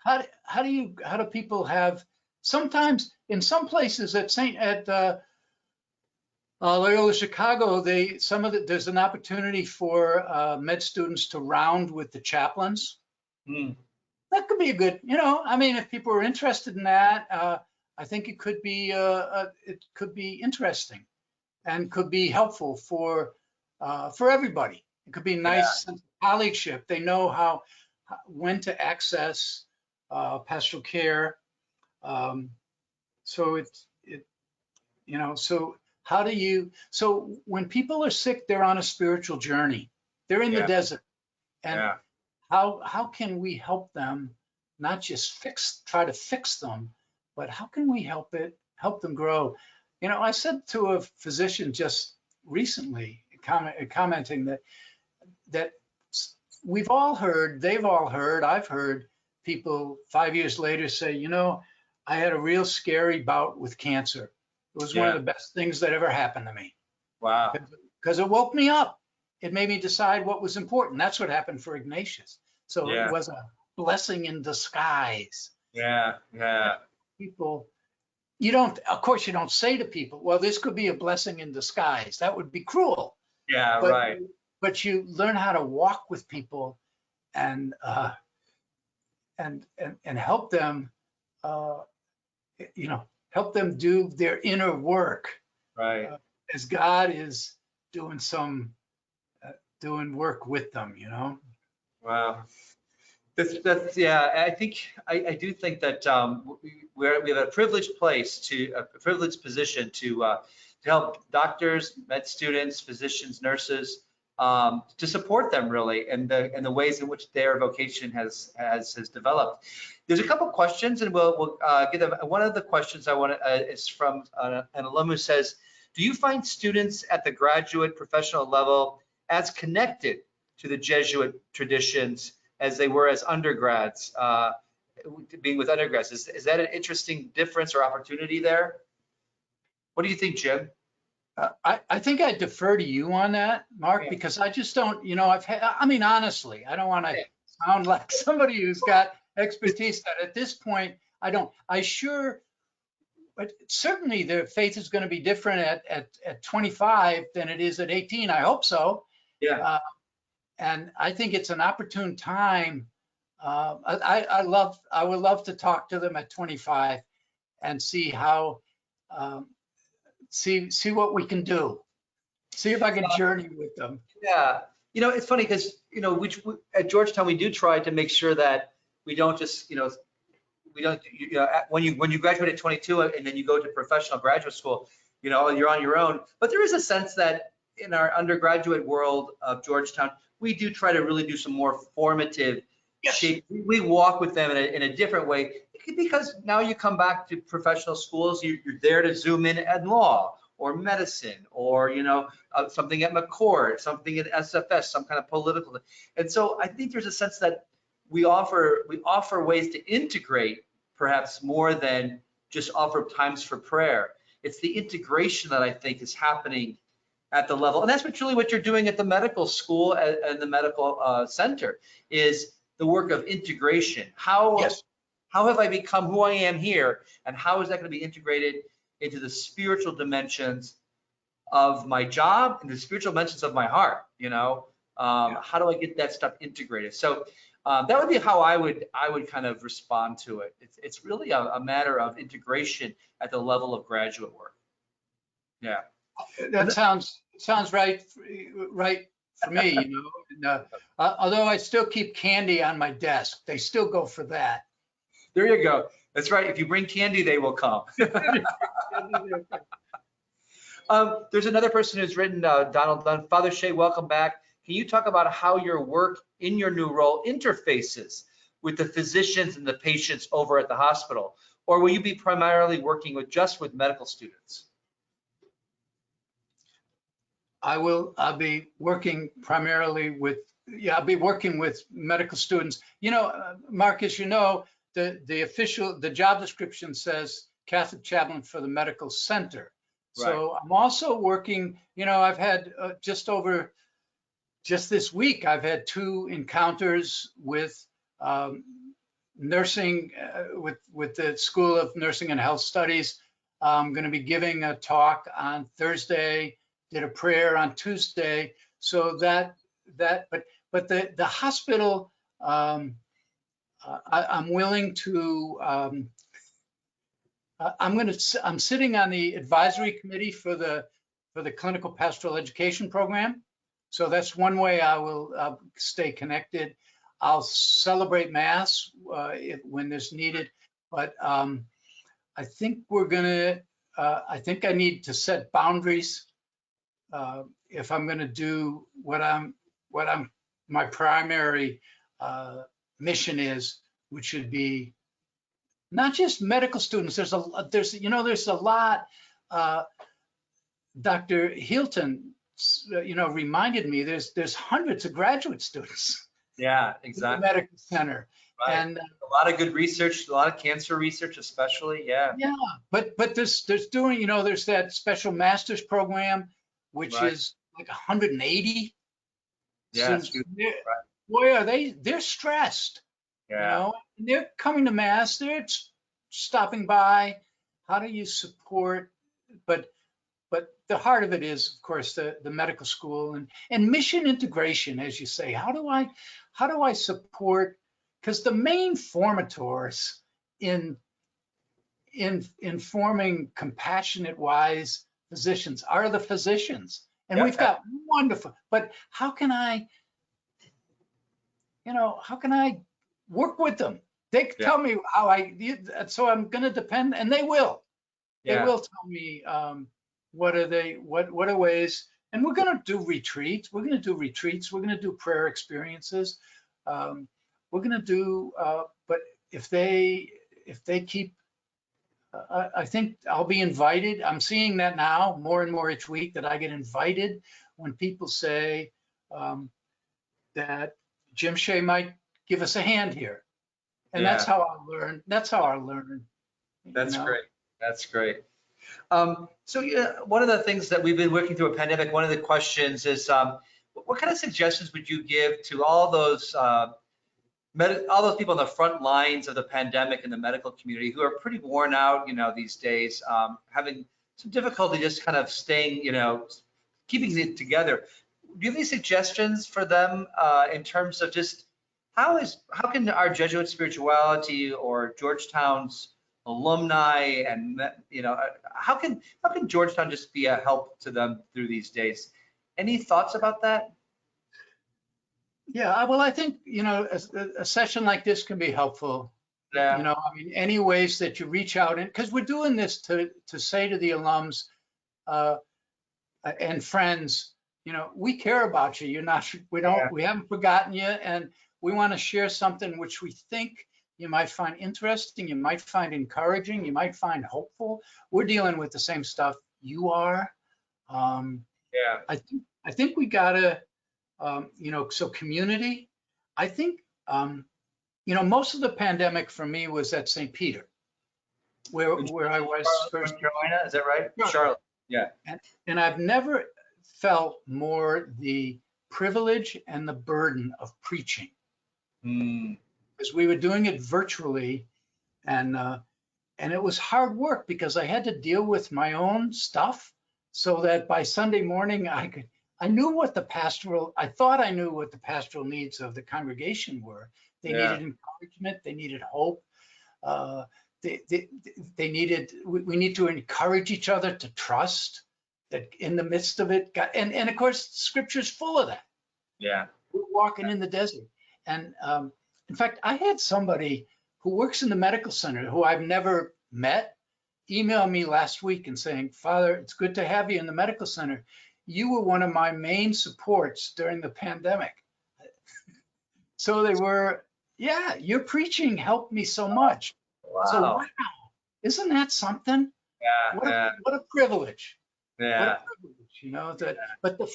how do people have, sometimes in some places at Loyola Chicago, there's an opportunity for med students to round with the chaplains. Hmm. That could be a good, I mean, if people are interested in that, I think it could be interesting and could be helpful for everybody. It could be a nice sense of colleagueship. They know when to access pastoral care. So so when people are sick, they're on a spiritual journey. They're in the desert. And how can we help them, not just try to fix them, but how can we help them grow? I said to a physician just recently, commenting that they've all heard, I've heard people 5 years later say, I had a real scary bout with cancer. It was one of the best things that ever happened to me. Wow. Because it woke me up. It made me decide what was important. That's what happened for Ignatius. So it was a blessing in disguise. Yeah. People, of course you don't say to people, well, this could be a blessing in disguise. That would be cruel. Yeah, right. But you learn how to walk with people and help them, help them do their inner work. Right. As God is doing doing work with them, Wow. That's I think I do think that we have a privileged position to help doctors, med students, physicians, nurses, to support them really in the ways in which their vocation has developed. There's a couple questions, and we'll get them. One of the questions I want is from an alum who says, do you find students at the graduate professional level as connected to the Jesuit traditions as they were as undergrads, being with undergrads? Is that an interesting difference or opportunity there? What do you think, Jim? I think I defer to you on that, Mark, because I just don't, honestly, I don't want to sound like somebody who's got expertise that at this point, I don't. But certainly their faith is going to be different at 25 than it is at 18. I hope so. Yeah. And I think it's an opportune time. I would love to talk to them at 25 and see how, see what we can do. See if I can journey with them. Yeah. It's funny because, at Georgetown, we do try to make sure that we don't just, when you graduate at 22 and then you go to professional graduate school, you're on your own. But there is a sense that in our undergraduate world of Georgetown, we do try to really do some more formative shape. We walk with them in a different way, because now you come back to professional schools, you're there to zoom in at law or medicine or, something at McCord, something at SFS, some kind of political. And so I think there's a sense that we offer ways to integrate perhaps more than just offer times for prayer. It's the integration that I think is happening at the level. And that's really what you're doing at the medical school and the medical center, is the work of integration. How have I become who I am here? And how is that going to be integrated into the spiritual dimensions of my job and the spiritual dimensions of my heart? How do I get that stuff integrated? So that would be how I would kind of respond to it. It's really a matter of integration at the level of graduate work. Yeah. That sounds right for me, And, although I still keep candy on my desk, they still go for that. There you go. That's right. If you bring candy, they will come. There's another person who's written, Donald Dunn. Father Shea, welcome back. Can you talk about how your work in your new role interfaces with the physicians and the patients over at the hospital? Or will you be primarily working with medical students? I'll be working primarily with, I'll be working with medical students. Mark, as you know, the job description says Catholic Chaplain for the Medical Center. Right. So I'm also working, I've had just this week, I've had 2 encounters with nursing with the School of Nursing and Health Studies. I'm going to be giving a talk on Thursday, did a prayer on Tuesday. So but the hospital, I'm willing to, I'm sitting on the advisory committee for the clinical pastoral education program. So that's one way I will stay connected. I'll celebrate Mass when there's needed, but I think I think I need to set boundaries if I'm gonna do what my primary mission is, which should be not just medical students. There's a lot. Dr. Hilton, reminded me there's hundreds of graduate students. Yeah, In exactly. the medical center. Right. And a lot of good research, a lot of cancer research, especially. Yeah. yeah, but there's doing, there's that special master's program, which Right. is like 180 Yeah. students. Boy, they're stressed. Yeah. And they're coming to Mass, they're stopping by. How do you support? But the heart of it is, of course, the medical school and mission integration, as you say. How do I support? Because the main formators in forming compassionate, wise physicians are the physicians, and Yeah. we've got wonderful. But how can I work with them? They tell me how so I'm going to depend, and they will. They will tell me what are ways, and we're going to do retreats. We're going to do prayer experiences. We're going to do, but if they keep, I think I'll be invited. I'm seeing that now more and more each week, that I get invited when people say that Jim Shea might give us a hand here. And that's how I learn. That's how I learn. That's great. That's great. So one of the things that we've been working through a pandemic, one of the questions is, what kind of suggestions would you give to all those people on the front lines of the pandemic in the medical community who are pretty worn out, these days, having some difficulty just kind of staying, keeping it together. Do you have any suggestions for them in terms of just how can our Jesuit spirituality or Georgetown's alumni and how can Georgetown just be a help to them through these days? Any thoughts about that? Yeah, well, I think a session like this can be helpful. Yeah. Any ways that you reach out, and because we're doing this to say to the alums and friends, we care about you. We haven't forgotten you, and we want to share something which we think you might find interesting, you might find encouraging, you might find hopeful. We're dealing with the same stuff you are. I think we gotta, so community. I think, most of the pandemic for me was at St. Peter, where I was first. Carolina, is that right? Charlotte. Yeah. And I've never felt more the privilege and the burden of preaching. Because we were doing it virtually, and it was hard work because I had to deal with my own stuff, so that by Sunday morning I thought I knew what the pastoral needs of the congregation were. They needed encouragement, they needed hope, we need to encourage each other to trust that in the midst of it, and of course Scripture's full of that. Yeah. We're walking in the desert. And in fact, I had somebody who works in the medical center who I've never met email me last week and saying, "Father, it's good to have you in the medical center. You were one of my main supports during the pandemic." So they were, your preaching helped me so much. Wow. So wow, isn't that something? Yeah. What a privilege. Yeah. What a privilege, but the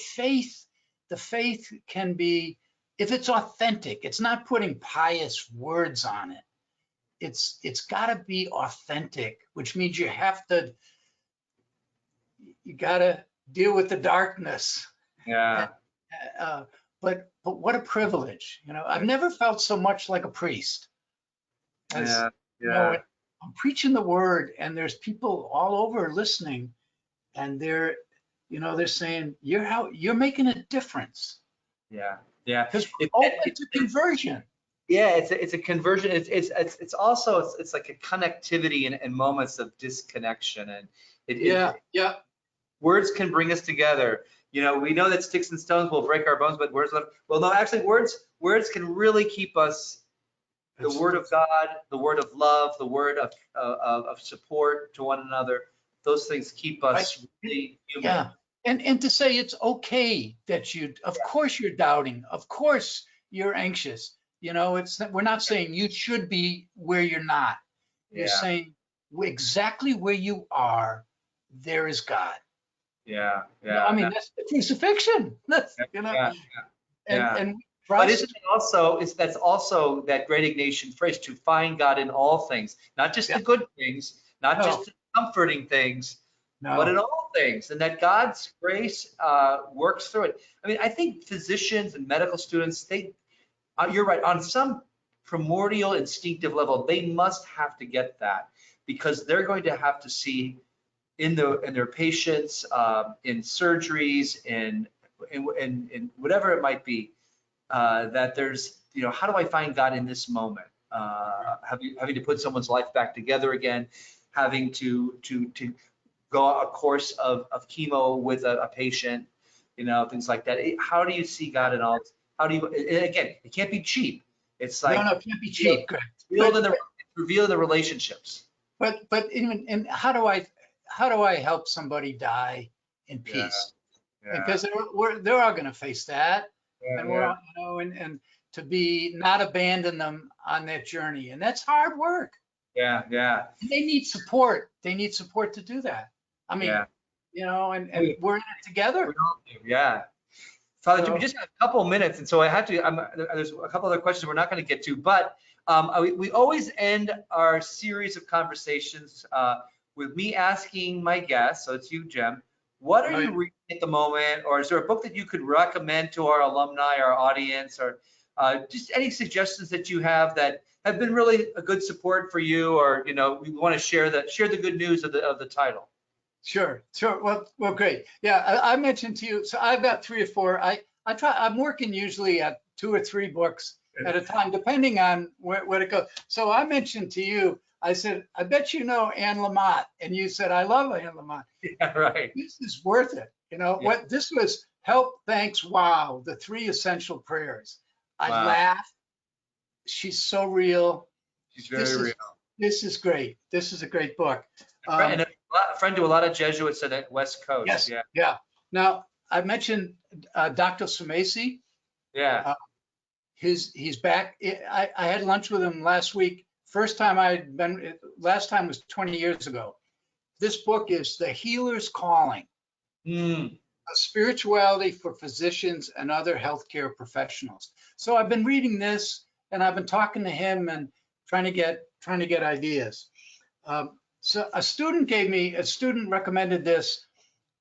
faith can be, if it's authentic, it's not putting pious words on it. It's got to be authentic, which means you got to deal with the darkness. Yeah. But what a privilege. I've never felt so much like a priest As Yeah. you know, Yeah. I'm preaching the word, and there's people all over listening, and they're saying you're making a difference, Yeah. Yeah. because It, we're open it, to conversion. yeah, it's a conversion. It's also it's like a connectivity and moments of disconnection, and Yeah, yeah. words can bring us together. We know that sticks and stones will break our bones, but words love. Well, no, actually, words can really keep us. The It's, word of God, the word of love, the word of support to one another. Those things keep right. us really human. Yeah. And to say it's okay that of course you're doubting, of course you're anxious. We're not saying you should be where you're not. You're Yeah. saying exactly where you are, there is God. Yeah. I Yeah. mean, that's the crucifixion. That's, Yeah. and Yeah. and But trust. that's also that great Ignatian phrase, to find God in all things, not just Yeah. the good things, not No, just the comforting things, but in no. all things, and that God's grace works through it. I mean, I think physicians and medical students, you're right, on some primordial instinctive level, they must have to get that, because they're going to have to see in their patients, in surgeries, in whatever it might be, that there's, how do I find God in this moment? Having to put someone's life back together again, having to go a course of chemo with a patient, things like that. How do you see God in all? How do you? And again, it can't be cheap. It's No, like it can't be cheap. Correct. revealed in the relationships. But even, and how do I help somebody die in Yeah, peace? yeah, Because they're all going to face that, and we're yeah, all, and to be not abandon them on that journey, and that's hard work. yeah, yeah, And they need support. They need support to do that. I mean, yeah. and we're in it together. We all do, yeah. Father Jim, we So, just got a couple of minutes, and so I have to. There's a couple other questions we're not going to get to, but we always end our series of conversations with me asking my guests. So it's you, Jim. What are you reading at the moment, or is there a book that you could recommend to our alumni, our audience, or just any suggestions that you have that have been really a good support for you, or we want to share the good news of the title. Sure. Well, great. Yeah, I mentioned to you, so I've got 3 or 4. I'm working usually at 2 or 3 books at a time, depending on where it goes. So I mentioned to you, I said, I bet you know Anne Lamott. And you said, I love Anne Lamott. Yeah, right. This is worth it. What this was: help, thanks, wow, the 3 essential prayers. I laughed. She's so real. She's very real. This is great. This is a great book. And a friend to a lot of Jesuits at the West Coast. Yes. Yeah. Now, I mentioned Dr. Sumesi. Yeah. He's back. I had lunch with him last week. Last time was 20 years ago. This book is The Healer's Calling, a spirituality for physicians and other healthcare professionals. So I've been reading this, and I've been talking to him and trying to get ideas. So a student recommended this,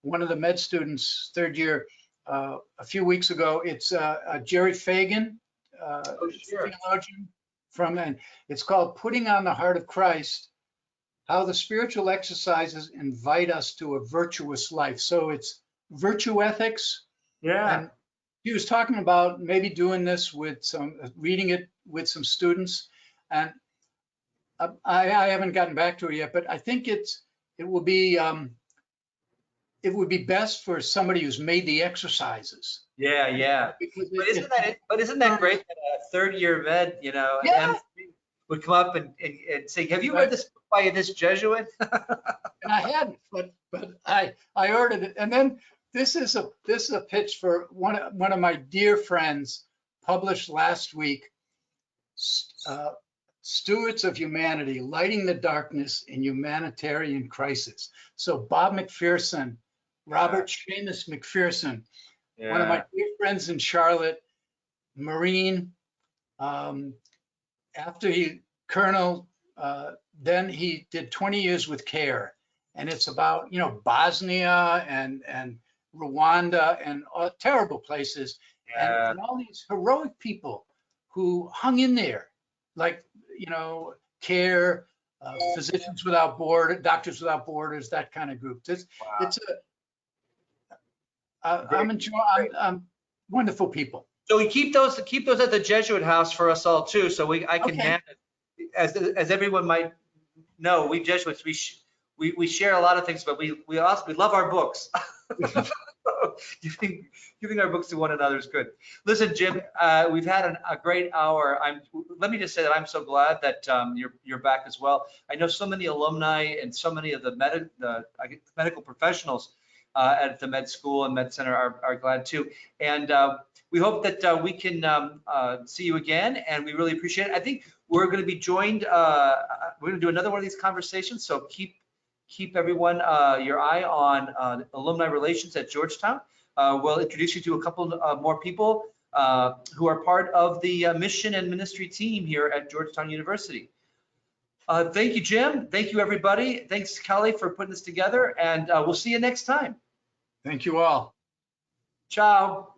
one of the med students, 3rd year, a few weeks ago. It's Jerry Fagan, theologian and it's called Putting on the Heart of Christ, How the Spiritual Exercises Invite Us to a Virtuous Life. So it's virtue ethics. Yeah. And he was talking about maybe doing this reading it with some students. And I haven't gotten back to it yet, but I think it would be best for somebody who's made the exercises. Yeah. But isn't that great that a 3rd year med, would come up and say, have you read this book by this Jesuit? And I hadn't, but I ordered it. And then this is a pitch for one of my dear friends, published last week. Stewards of Humanity, Lighting the Darkness in Humanitarian Crisis. So Bob McPherson, Robert Seamus McPherson, one of my dear friends in Charlotte, Marine. After he colonel, then he did 20 years with CARE, and it's about Bosnia and Rwanda and terrible places, and all these heroic people who hung in there, like care, Physicians Without Borders, Doctors Without Borders, that kind of group. I'm wonderful people. So we keep those at the Jesuit house for us all too. So I can Okay. as everyone might know, we Jesuits we share a lot of things, but we love our books. Giving our books to one another is good. Listen, Jim, we've had a great hour. Let me just say that I'm so glad that you're back as well. I know so many alumni and so many of the medical professionals at the med school and med center are glad too. And we hope that we can see you again, and we really appreciate it. I think we're going to be joined. We're going to do another one of these conversations, so keep everyone your eye on alumni relations at Georgetown. We'll introduce you to a couple more people who are part of the mission and ministry team here at Georgetown University. Thank you, Jim. Thank you, everybody. Thanks, Kelly, for putting this together, and we'll see you next time. Thank you all. Ciao.